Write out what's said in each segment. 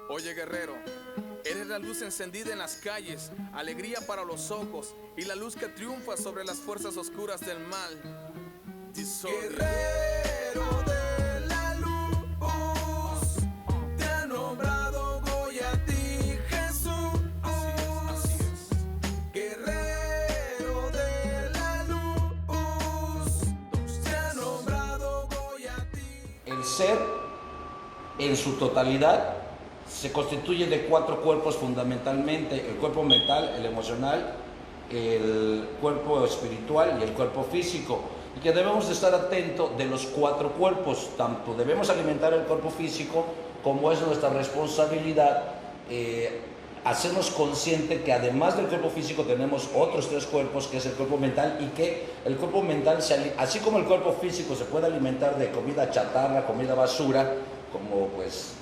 Oye, guerrero, eres la luz encendida en las calles, alegría para los ojos y la luz que triunfa sobre las fuerzas oscuras del mal. Guerrero de la luz, te ha nombrado Goya a ti, Jesús. Así es. Guerrero de la luz, te ha nombrado Goya a ti. El ser en su totalidad se constituye de 4 cuerpos fundamentalmente: el cuerpo mental, el emocional, el cuerpo espiritual y el cuerpo físico, y que debemos de estar atentos de los 4 cuerpos. Tanto debemos alimentar el cuerpo físico, como es nuestra responsabilidad hacernos consciente que además del cuerpo físico tenemos otros 3 cuerpos, que es el cuerpo mental, y que el cuerpo mental, así como el cuerpo físico se puede alimentar de comida chatarra, comida basura, como pues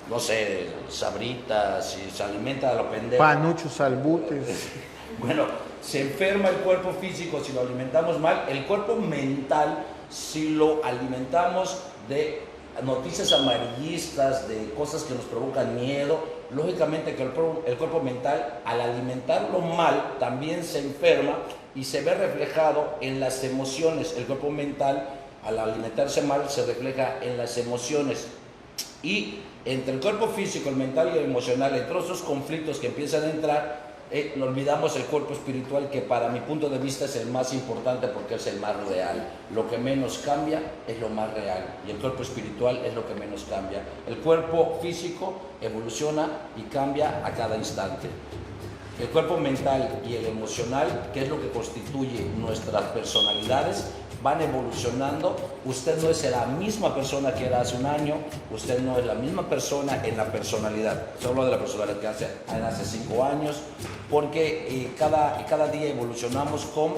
no sé, sabritas, y se alimenta a lo pendejo. Panuchos, albutes. Bueno, se enferma el cuerpo físico si lo alimentamos mal. El cuerpo mental, si lo alimentamos de noticias amarillistas, de cosas que nos provocan miedo, lógicamente que el cuerpo mental, al alimentarlo mal, también se enferma y se ve reflejado en las emociones. El cuerpo mental, al alimentarse mal, se refleja en las emociones. Y entre el cuerpo físico, el mental y el emocional, entre esos conflictos que empiezan a entrar, olvidamos el cuerpo espiritual, que para mi punto de vista es el más importante porque es el más real. Lo que menos cambia es lo más real, y el cuerpo espiritual es lo que menos cambia. El cuerpo físico evoluciona y cambia a cada instante. El cuerpo mental y el emocional, que es lo que constituye nuestras personalidades, van evolucionando. Usted no es la misma persona que era hace un año, usted no es la misma persona en la personalidad. Solo de la personalidad que hace 5 años, porque cada día evolucionamos con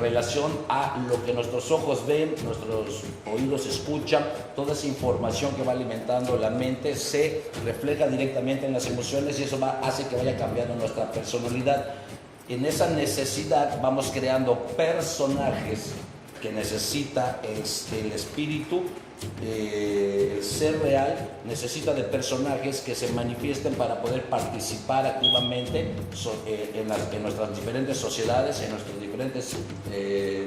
relación a lo que nuestros ojos ven, nuestros oídos escuchan. Toda esa información que va alimentando la mente se refleja directamente en las emociones, y eso hace que vaya cambiando nuestra personalidad. En esa necesidad vamos creando personajes que necesita el espíritu. El ser real necesita de personajes que se manifiesten para poder participar activamente en nuestras diferentes sociedades, en nuestros diferentes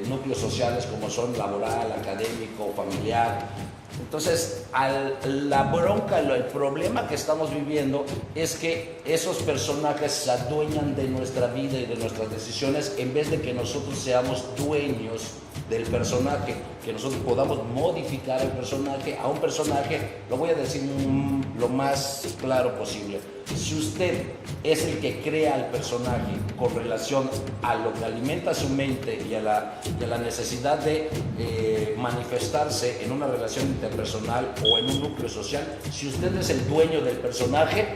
núcleos sociales, como son laboral, académico, familiar. Entonces, la bronca, el problema que estamos viviendo es que esos personajes se adueñan de nuestra vida y de nuestras decisiones, en vez de que nosotros seamos dueños del personaje, que nosotros podamos modificar el personaje a un personaje. Lo voy a decir lo más claro posible: si usted es el que crea el personaje con relación a lo que alimenta su mente y a la necesidad de manifestarse en una relación interpersonal o en un núcleo social, si usted es el dueño del personaje,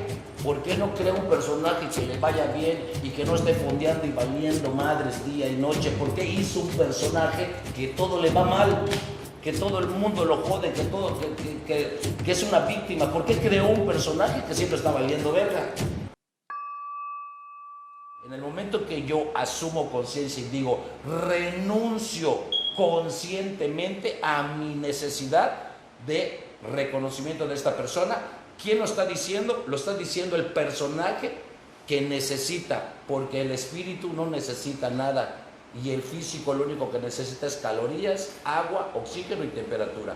¿por qué no crea un personaje que le vaya bien y que no esté fondeando y valiendo madres día y noche? ¿Por qué hizo un personaje que todo le va mal, que todo el mundo lo jode, que es una víctima? ¿Por qué creó un personaje que siempre está valiendo verga? En el momento que yo asumo conciencia y digo, renuncio conscientemente a mi necesidad de reconocimiento de esta persona, ¿quién lo está diciendo? Lo está diciendo el personaje que necesita, porque el espíritu no necesita nada, y el físico lo único que necesita es calorías, agua, oxígeno y temperatura.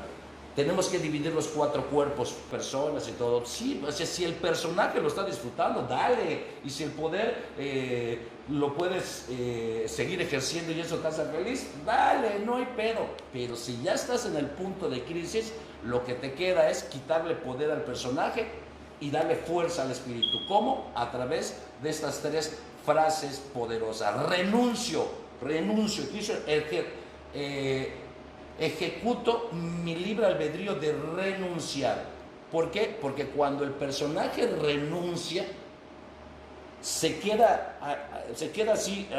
Tenemos que dividir los 4 cuerpos, personas y todo. Sí, o sea, si el personaje lo está disfrutando, dale. Y si el poder lo puedes seguir ejerciendo y eso te hace feliz, dale, no hay pedo. Pero si ya estás en el punto de crisis, lo que te queda es quitarle poder al personaje y darle fuerza al espíritu. ¿Cómo? A través de estas 3 frases poderosas. Renuncio. Ejecuto mi libre albedrío de renunciar. ¿Por qué? Porque cuando el personaje renuncia, se queda así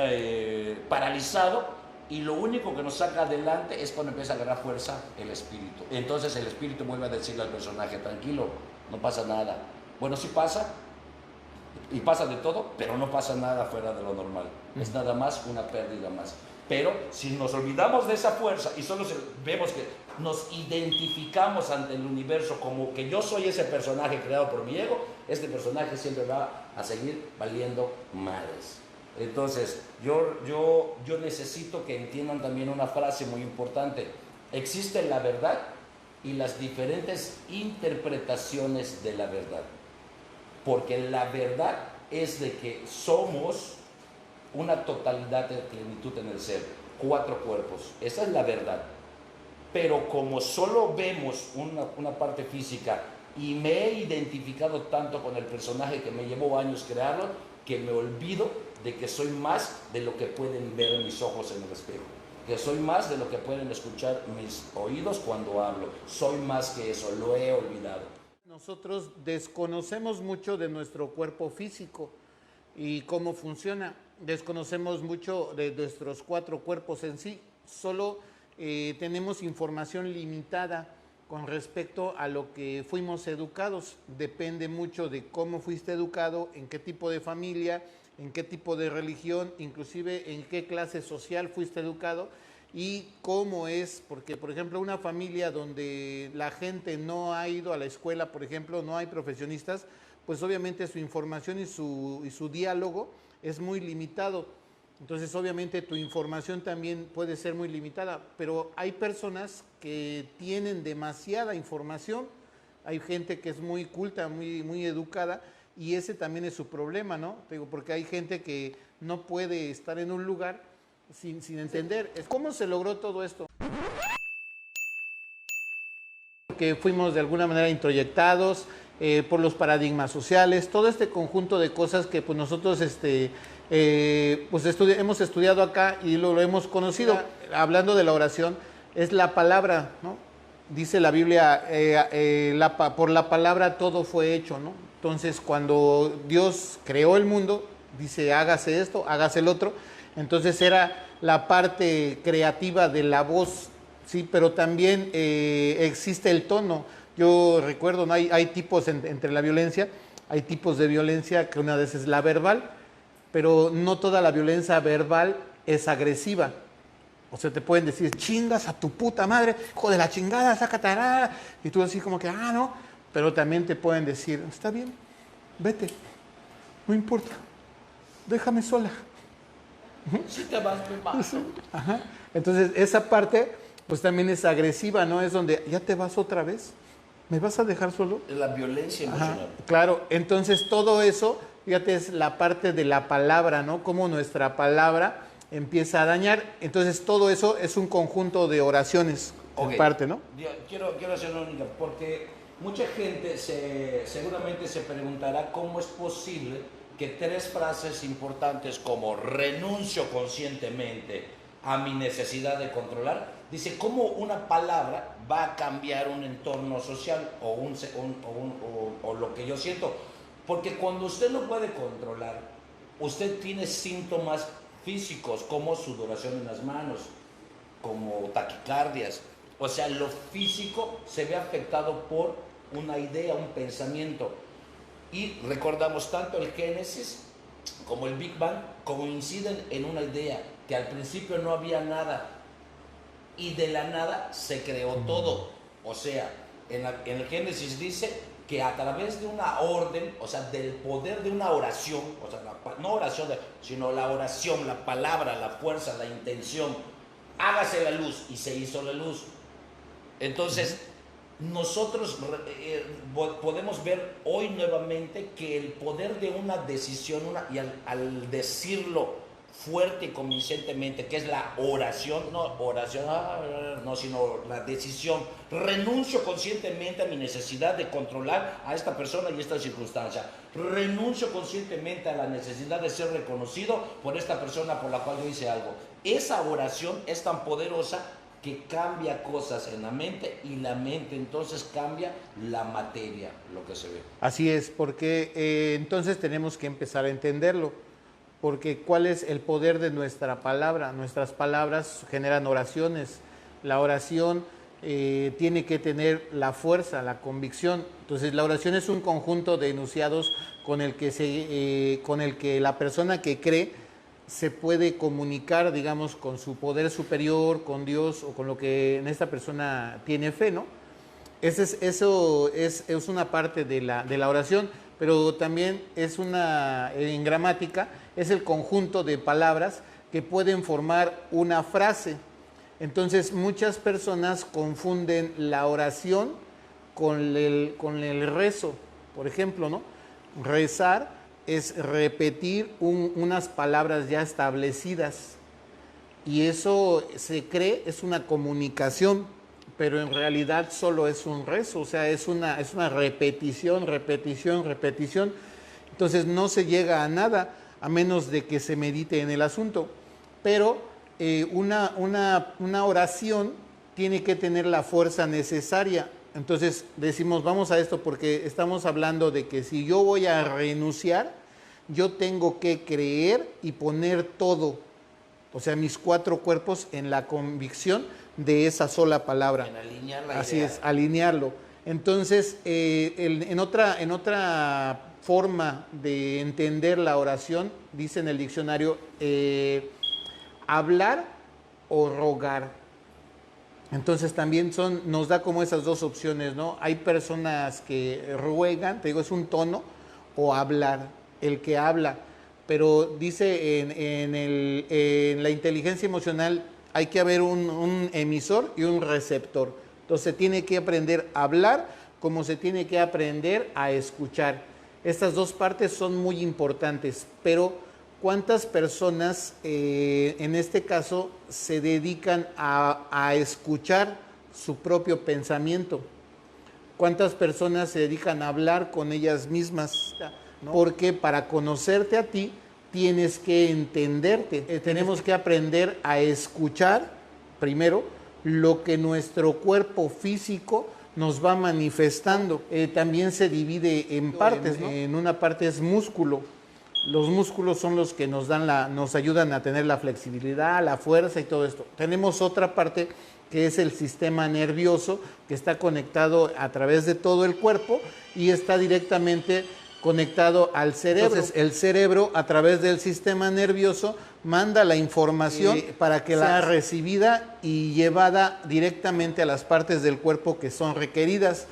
paralizado, y lo único que nos saca adelante es cuando empieza a agarrar fuerza el espíritu. Entonces el espíritu vuelve a decirle al personaje: tranquilo, no pasa nada. Bueno, sí pasa, y pasa de todo, pero no pasa nada fuera de lo normal. Es nada más una pérdida más. Pero si nos olvidamos de esa fuerza y solo vemos que nos identificamos ante el universo como que yo soy ese personaje creado por mi ego, este personaje siempre va a seguir valiendo madres. Entonces, yo necesito que entiendan también una frase muy importante. Existe la verdad y las diferentes interpretaciones de la verdad. Porque la verdad es de que somos una totalidad de plenitud en el ser, 4 cuerpos. Esa es la verdad. Pero como solo vemos una parte física y me he identificado tanto con el personaje que me llevó años crearlo, que me olvido de que soy más de lo que pueden ver mis ojos en el espejo, que soy más de lo que pueden escuchar mis oídos cuando hablo, soy más que eso, lo he olvidado. Nosotros desconocemos mucho de nuestro cuerpo físico y cómo funciona, desconocemos mucho de nuestros 4 cuerpos en sí, solo tenemos información limitada con respecto a lo que fuimos educados. Depende mucho de cómo fuiste educado, en qué tipo de familia, en qué tipo de religión, inclusive en qué clase social fuiste educado y cómo es, porque por ejemplo una familia donde la gente no ha ido a la escuela, por ejemplo, no hay profesionistas, pues obviamente su información y su diálogo es muy limitado. Entonces, obviamente, tu información también puede ser muy limitada, pero hay personas que tienen demasiada información, hay gente que es muy culta, muy educada, y ese también es su problema, ¿no? Digo, porque hay gente que no puede estar en un lugar sin entender. ¿Cómo se logró todo esto? Que fuimos de alguna manera introyectados por los paradigmas sociales, todo este conjunto de cosas que pues nosotros hemos estudiado acá y lo hemos conocido. Hablando de la oración, es la palabra, ¿no? Dice la Biblia, por la palabra todo fue hecho, ¿no? Entonces, cuando Dios creó el mundo, dice, hágase esto, hágase el otro. Entonces, era la parte creativa de la voz, sí, pero también existe el tono. Yo recuerdo, ¿no? Hay tipos entre la violencia, hay tipos de violencia que una vez es la verbal, pero no toda la violencia verbal es agresiva. O sea, te pueden decir, chingas a tu puta madre, hijo de la chingada, sácate, y tú así como que, no. Pero también te pueden decir, está bien, vete, no importa, déjame sola. Si te vas, me vas. Ajá. Entonces, esa parte, pues también es agresiva, ¿no? Es donde, ¿ya te vas otra vez? ¿Me vas a dejar solo? La violencia emocional. Ajá, claro, entonces todo eso, fíjate, es la parte de la palabra, ¿no? Cómo nuestra palabra empieza a dañar. Entonces todo eso es un conjunto de oraciones, en parte, ¿no? Yo quiero hacer una única, porque mucha gente seguramente se preguntará cómo es posible que 3 frases importantes como renuncio conscientemente a mi necesidad de controlar, dice cómo una palabra va a cambiar un entorno social o lo que yo siento. Porque cuando usted no puede controlar, usted tiene síntomas físicos como sudoración en las manos, como taquicardias. O sea, lo físico se ve afectado por una idea, un pensamiento. Y recordamos tanto el Génesis como el Big Bang coinciden en una idea, que al principio no había nada y de la nada se creó todo. O sea, en el Génesis dice que a través de una orden, o sea, del poder de una oración, o sea, no oración, sino la oración, la palabra, la fuerza, la intención, hágase la luz, y se hizo la luz. Entonces, nosotros podemos ver hoy nuevamente que el poder de una decisión, y al decirlo fuerte y convincentemente, que es la oración, no, sino la decisión, renuncio conscientemente a mi necesidad de controlar a esta persona y esta circunstancia, renuncio conscientemente a la necesidad de ser reconocido por esta persona por la cual yo hice algo. Esa oración es tan poderosa que cambia cosas en la mente, y la mente entonces cambia la materia, lo que se ve. Así es, porque entonces tenemos que empezar a entenderlo, porque ¿cuál es el poder de nuestra palabra? Nuestras palabras generan oraciones, la oración tiene que tener la fuerza, la convicción. Entonces la oración es un conjunto de enunciados con el que la persona que cree se puede comunicar, digamos, con su poder superior, con Dios o con lo que en esta persona tiene fe, ¿no? Eso es una parte de la oración, pero también es en gramática, es el conjunto de palabras que pueden formar una frase. Entonces, muchas personas confunden la oración con el rezo, por ejemplo, ¿no? Rezar es repetir unas palabras ya establecidas y eso se cree es una comunicación, pero en realidad solo es un rezo, o sea, es una repetición, repetición, repetición. Entonces no se llega a nada a menos de que se medite en el asunto, pero una oración tiene que tener la fuerza necesaria. Entonces decimos, vamos a esto porque estamos hablando de que si yo voy a renunciar, yo tengo que creer y poner todo, o sea, mis 4 cuerpos en la convicción de esa sola palabra. En alinear la Así idea. es, alinearlo. Entonces, en otra forma de entender la oración, dice en el diccionario, hablar o rogar. Entonces también nos da como esas dos opciones, ¿no? Hay personas que ruegan, te digo, es un tono, o hablar, el que habla. Pero dice en la inteligencia emocional hay que haber un emisor y un receptor. Entonces se tiene que aprender a hablar como se tiene que aprender a escuchar. Estas dos partes son muy importantes, pero ¿cuántas personas en este caso se dedican a escuchar su propio pensamiento? ¿Cuántas personas se dedican a hablar con ellas mismas? ¿No? Porque para conocerte a ti tienes que entenderte. Tenemos que aprender a escuchar primero lo que nuestro cuerpo físico nos va manifestando. También se divide en partes, ¿no? En una parte es músculo. Los músculos son los que nos ayudan a tener la flexibilidad, la fuerza y todo esto. Tenemos otra parte que es el sistema nervioso, que está conectado a través de todo el cuerpo y está directamente conectado al cerebro. Entonces, el cerebro, a través del sistema nervioso, manda la información para que sea recibida y llevada directamente a las partes del cuerpo que son requeridas.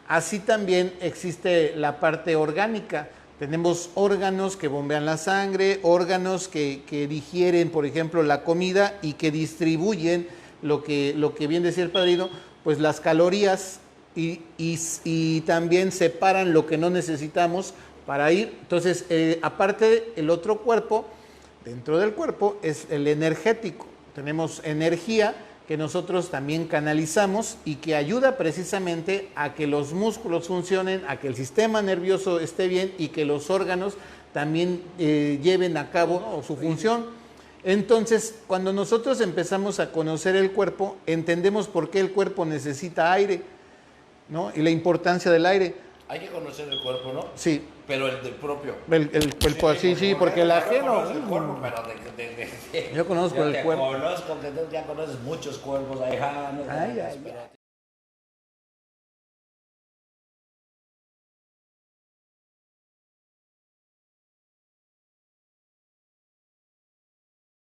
Así también existe la parte orgánica. Tenemos órganos que bombean la sangre, órganos que digieren, por ejemplo, la comida y que distribuyen lo que bien decía el padrino, pues las calorías y también separan lo que no necesitamos para ir. Entonces, aparte el otro cuerpo, dentro del cuerpo, es el energético. Tenemos energía que nosotros también canalizamos y que ayuda precisamente a que los músculos funcionen, a que el sistema nervioso esté bien y que los órganos también lleven a cabo su función. Entonces, cuando nosotros empezamos a conocer el cuerpo, entendemos por qué el cuerpo necesita aire, ¿no? Y la importancia del aire. Hay que conocer el cuerpo, ¿no? Sí. Pero el del propio. El cuerpo, sí, porque el ajeno. El cuerpo, pero yo conozco el cuerpo. Conozco, que tú ya conoces muchos cuerpos ajenos. Ay.